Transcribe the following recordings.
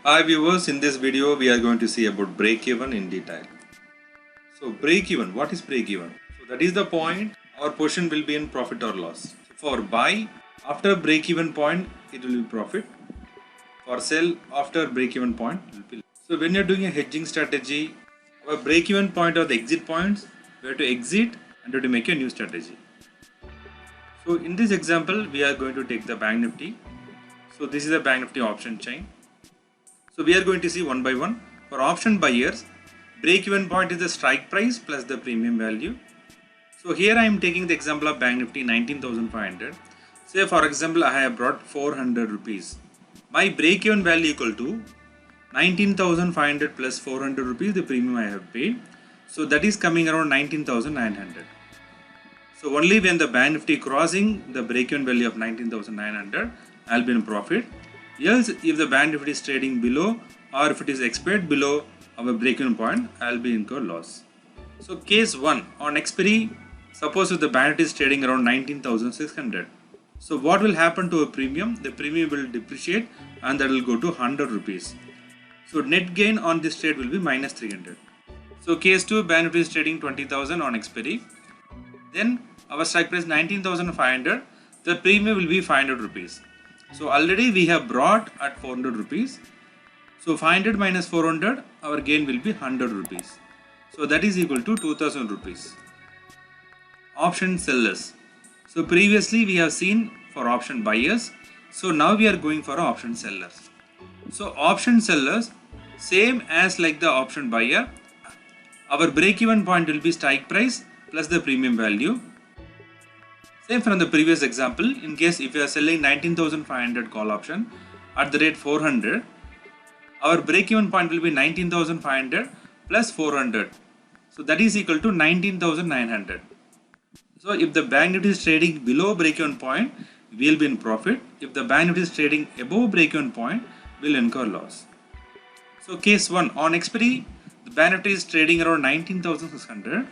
Hi viewers, in this video we are going to see about break-even in detail. So break-even, what is break-even? So that is the point our portion will be in profit or loss. For buy, after break-even point it will be profit. For sell, after break-even point it will be loss. So when you are doing a hedging strategy, our break-even point or the exit points, we have to exit and we have to make a new strategy. So in this example we are going to take the Bank Nifty. So this is a Bank Nifty option chain. So we are going to see one by one. For option buyers, break-even point is the strike price plus the premium value. So here I am taking the example of Bank Nifty 19,500. Say for example I have brought 400 rupees. My break-even value equal to 19,500 plus 400 rupees the premium I have paid. So that is coming around 19,900. So only when the Bank Nifty crossing the break-even value of 19,900, I will be in profit. Else, if the Bank Nifty is trading below or if it is expired below our break-even point, I will be incur loss. So case 1, on expiry, suppose if the Bank Nifty is trading around 19,600. So what will happen to a premium? The premium will depreciate and that will go to 100 rupees. So net gain on this trade will be minus 300. So case 2, Bank Nifty is trading 20,000 on expiry. Then our strike price 19,500, the premium will be 500 rupees. So already we have brought at 400 rupees. So 500 minus 400, our gain will be 100 rupees. So that is equal to 2000 rupees. Option sellers. So previously we have seen for option buyers. So now we are going for option sellers. So option sellers, same as like the option buyer, our break-even point will be strike price plus the premium value. Same from the previous example, in case if you are selling 19,500 call option at the rate 400, our break-even point will be 19,500 plus 400. So that is equal to 19,900. So if the Bank Nifty is trading below break-even point, we will be in profit. If the Bank Nifty is trading above break-even point, we will incur loss. So case 1, on expiry, the Bank Nifty is trading around 19,600.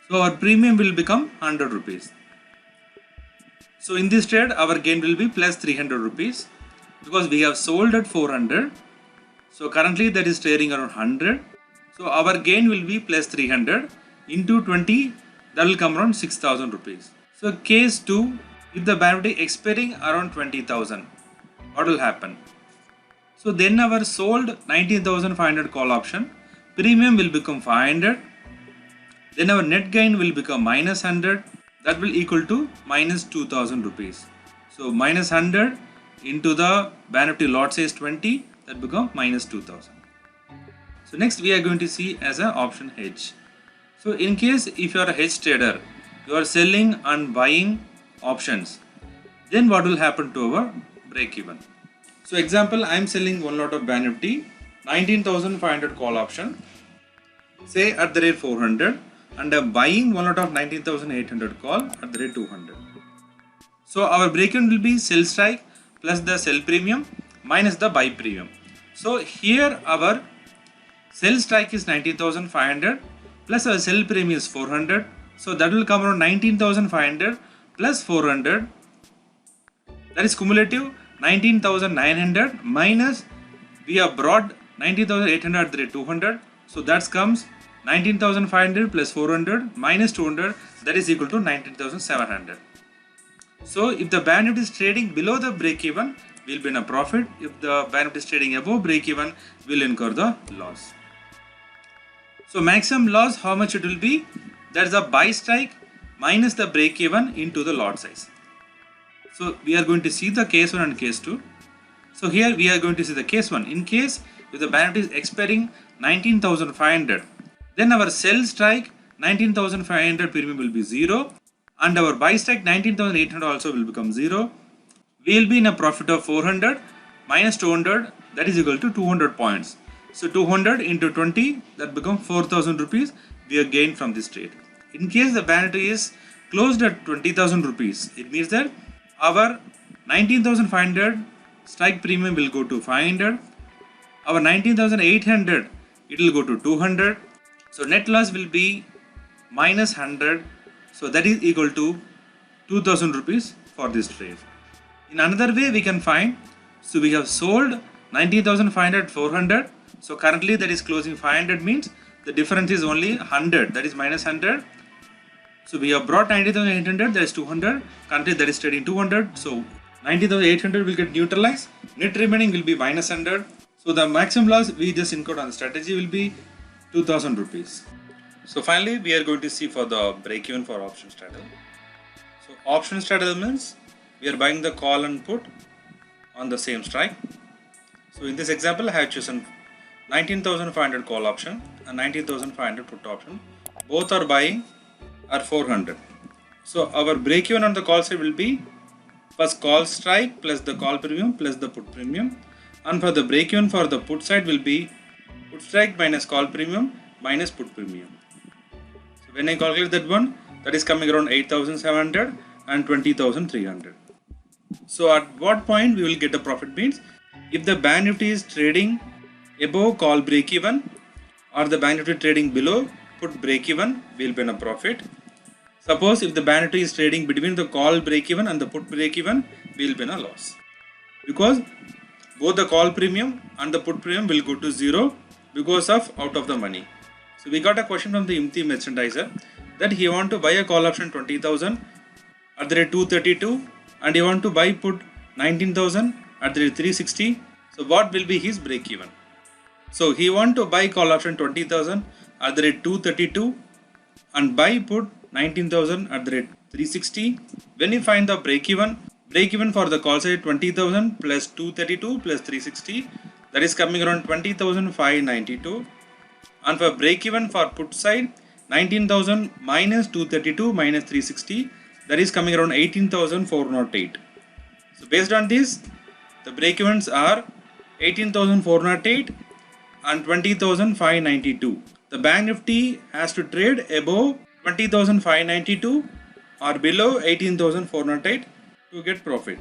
So our premium will become 100 rupees. So in this trade, our gain will be plus 300 rupees because we have sold at 400. So currently that is trading around 100. So our gain will be plus 300 into 20, that will come around 6,000 rupees. So case 2, if the Bank Nifty expiring around 20,000, what will happen? So then our sold 19,500 call option, premium will become 500. Then our net gain will become minus 100. That will equal to minus 2,000 rupees. So minus 100 into the Bank Nifty lot size 20, that become minus 2,000. So next we are going to see as an option hedge. So in case if you are a hedge trader, you are selling and buying options, then what will happen to our break even? So example, I am selling one lot of Bank Nifty 19,500 call option, say at the rate 400. And buying one lot of 19,800 call at the rate 200. So our break-even will be sell strike plus the sell premium minus the buy premium. So here our sell strike is 19,500 plus our sell premium is 400. So that will come around 19,500 plus 400. That is cumulative 19,900 minus we have brought 19,800 at the rate 200. So that comes 19,500 plus 400 minus 200, that is equal to 19,700. So if the Bank Nifty is trading below the break even, we will be in a profit. If the Bank Nifty is trading above break even, we will incur the loss. So maximum loss, how much it will be? That is the buy strike minus the break even into the lot size. So we are going to see the case 1 and case 2. So here we are going to see the case 1. In case if the Bank Nifty is expiring 19,500, then our sell strike 19,500 premium will be 0 and our buy strike 19,800 also will become 0. We will be in a profit of 400 minus 200, that is equal to 200 points. So 200 into 20, that becomes 4,000 rupees we have gained from this trade. In case the Bank Nifty is closed at 20,000 rupees, it means that our 19,500 strike premium will go to 500. Our 19,800, it will go to 200. So net loss will be minus 100. So that is equal to 2,000 rupees for this trade. In another way we can find, so we have sold 19,500, 400. So currently that is closing 500 means the difference is only 100, that is minus 100. So we have brought 90,800, that is 200. Currently that is trading 200. So 90,800 will get neutralized. Net remaining will be minus 100. So the maximum loss we just incurred on the strategy will be 2,000 rupees. So finally we are going to see for the break even for option strategy. So option strategy means we are buying the call and put on the same strike. So in this example I have chosen 19,500 call option and 19,500 put option. Both are buying are 400. So our break even on the call side will be first call strike plus the call premium plus the put premium, and for the break even for the put side will be put strike minus call premium minus put premium. So when I calculate that one, that is coming around 8,700 and 20,300. So at what point we will get a profit means if the Bank Nifty is trading above call break even or the Bank Nifty trading below put break even, we will be in a profit. Suppose if the Bank Nifty is trading between the call break even and the put break even, we will be in a loss, because both the call premium and the put premium will go to zero because of out of the money. So we got a question from the Imti merchandiser that he want to buy a call option 20,000 at the rate 232 and he want to buy put 19,000 at the rate 360. So what will be his break even? So he want to buy call option 20,000 at the rate 232 and buy put 19,000 at the rate 360. When you find the break even for the call side 20,000 plus 232 plus 360, that is coming around 20,592, and for break even for put side 19,000 minus 232 minus 360, that is coming around 18,408. So based on this, the break evens are 18,408 and 20,592. The Bank Nifty has to trade above 20,592 or below 18,408 to get profit.